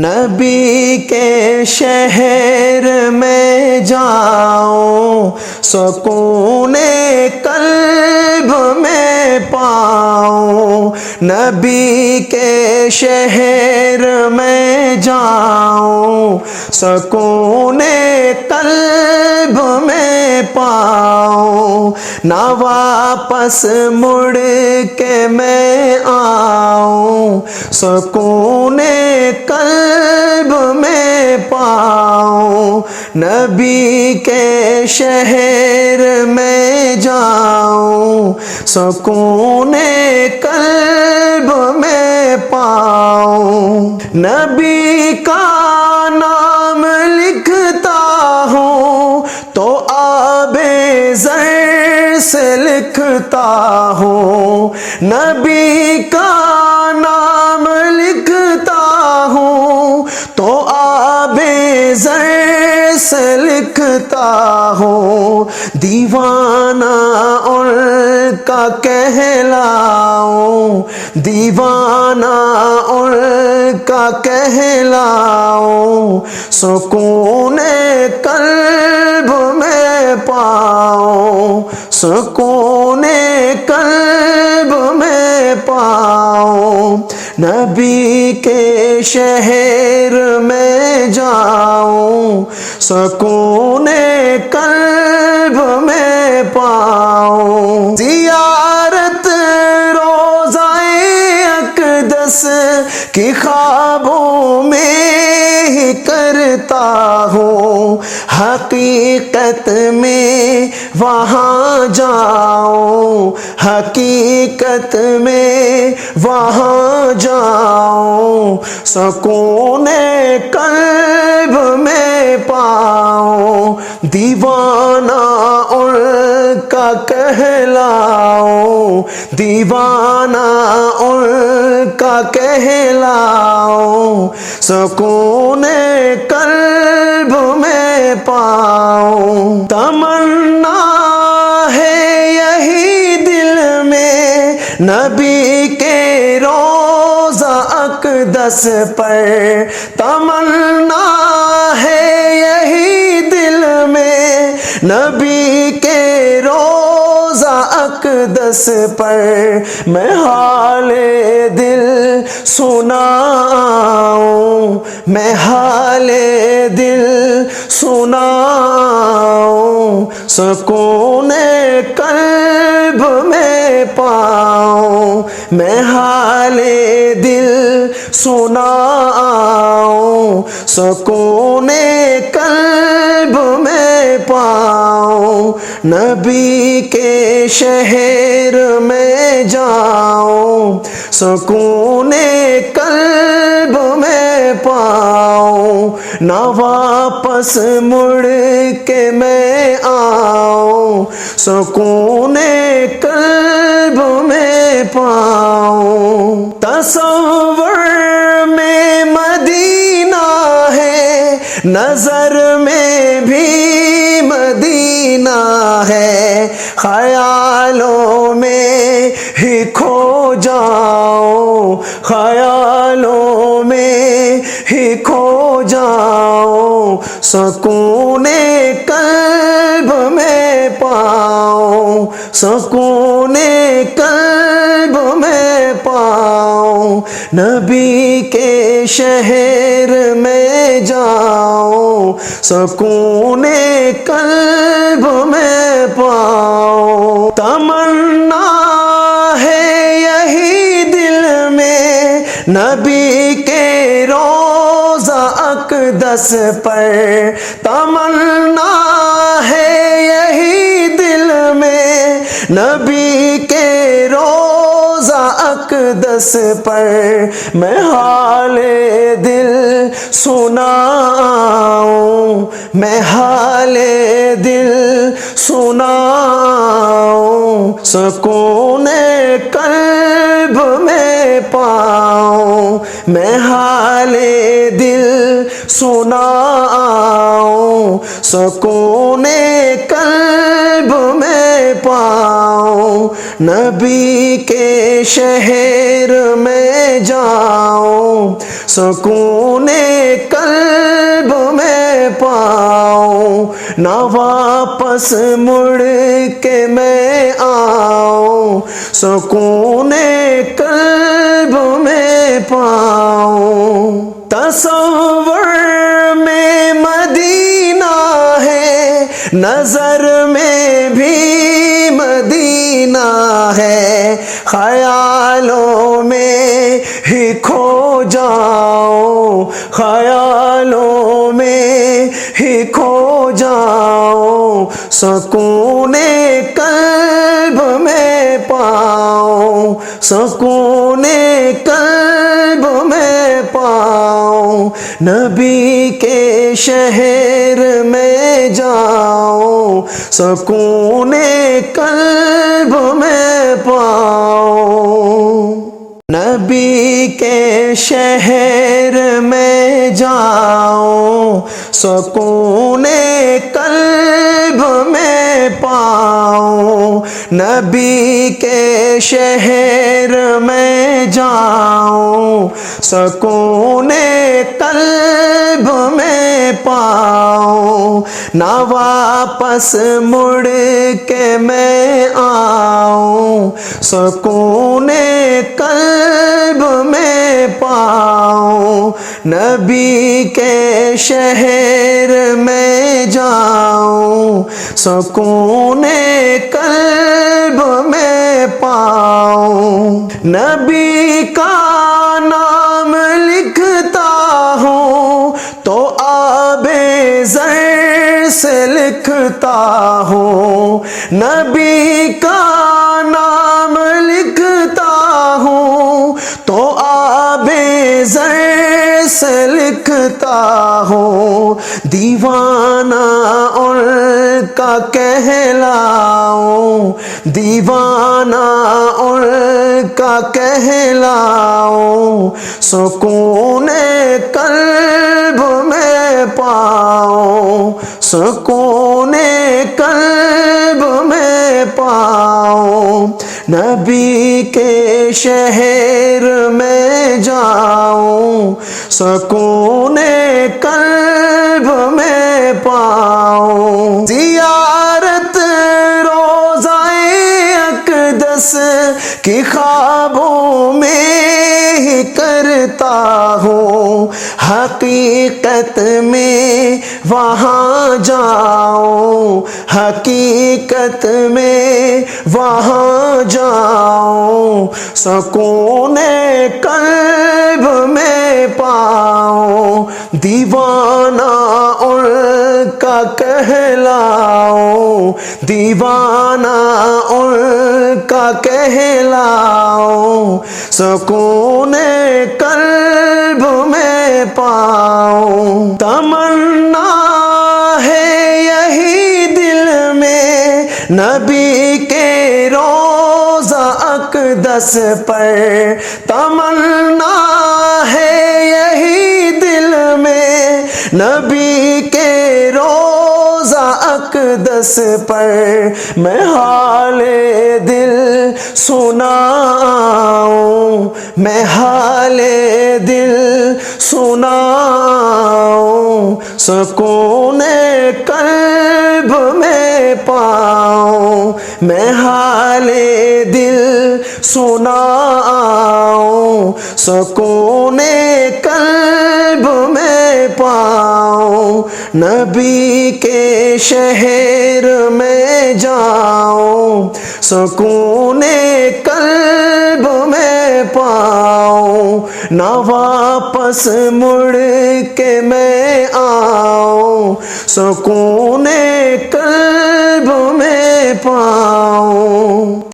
نبی کے شہر میں جاؤں سکون قلب میں پاؤں، نبی کے شہر میں جاؤں سکون قلب میں پاؤں، نہ واپس مڑ کے میں آؤں سکون قلب میں پاؤں، نبی کے شہر میں جاؤں سکون قلب میں پاؤں، نبی کا نام لکھتا ہوں تو آب زر سے لکھتا ہوں، نبی کا نام لکھتا ہوں تو آب زر سے لکھتا ہوں، دیوانہ ان کا کہلاؤں، دیوانہ ان کا کہلاؤں، سکون قلب میں پاؤں، سکون قلب میں پاؤں، نبی کے شہر میں جاؤں سکون قلب میں پاؤں، زیارت روضہ اقدس کی خوابوں میں ہی کرتا ہوں، حقیقت میں وہاں جاؤں، حقیقت میں وہاں جاؤں سکون قلب میں پاؤں، دیوانہ ان کا کہلاؤں، دیوانہ ان کا کہلاؤں، سکون قلب میں پاؤں، تمنا ہے یہی دل میں نبی کے روضہ اقدس پر، تمنا ہے یہی دل میں نبی کے روضہ اقدس پر، میں حال دل سناؤں، میں حال دل سناؤں، سکون قلب میں پاؤں، میں حال دل سناؤں، سکون قلب میں پاؤں، نبی کے شہر میں جاؤں سکون قلب میں پاؤں، نہ واپس مڑ کے میں آؤں سکون قلب میں پاؤں، تصور میں مدینہ ہے نظر میں بھی مدینہ ہے، خیالوں میں ہی کھو جاؤں، خیالوں میں ہی کھو جاؤں، سکون قلب میں پاؤں، سکون قلب میں پاؤں، نبی کے شہر میں جاؤں سکون قلب میں پاؤں، تمنا ہے یہی دل میں نبی کے روضہ اقدس پر، تمنا ہے یہی دل میں نبی کے روضہ اقدس پر، میں حال دل سناؤں، میں حال دل سناؤں، سکون قلب میں پاؤں، میں حال دل سناؤں، سکون قلب میں پاؤں، نبی کے شہر میں جاؤں سکون پاؤں، نہ واپس مڑ کے میں آؤں، سکون قلب میں پاؤں۔ تصور میں مدینہ ہے، نظر میں بھی مدینہ ہے، خیالوں میں ہی کھو جاؤں، خیالوں میں ہی کھو جاؤں، سکون قلب میں پاؤں، سکون قلب میں پاؤں، نبی کے شہر میں جاؤں، سکون قلب میں پاؤں، نبی کے شہر میں جاؤں، سکون قلب میں پاؤں، نبی کے شہر میں جاؤں، سکون قلب میں پاؤں، نہ واپس مڑ کے میں آؤں، سکون قلب میں پاؤں، نبی کے شہر میں جاؤں، سکون قلب میں پاؤں، نبی کا نام لکھتا ہوں تو آب زر سے لکھتا ہوں، نبی کا نام لکھتا ہوں تو آب زر سے لکھتا ہوں، دیوانہ ان کا کہلاؤں، دیوانہ ان کا کہلاؤں، سکون قلب میں پاؤں، سکون قلب میں پاؤں، نبی کے شہر میں جاؤں، سکون قلب میں پاؤں، زیارت روضہ اقدس کی خوابوں میں ہی کرتا ہوں، حقیقت میں وہاں جاؤں، حقیقت میں وہاں جاؤں، سکون قلب میں پاؤں، دیوانہ ان کا کہلاؤں، دیوانہ ان کا کہلاؤں، سکون قلب میں پاؤں، تمنا ہے یہی دل میں نبی کے روضہ اقدس پر، تمنا ہے یہی دل میں نبی کے روضہ اقدس پر، میں حال دل سناؤں، میں حال دل سناؤں، سکون قلب میں پاؤں، میں حال دل سناؤں، سکون قلب میں پاؤں، نبی کے شہر میں جاؤں، سکون قلب میں پاؤں، نہ واپس مڑ کے میں آؤں، سکون قلب میں پاؤں۔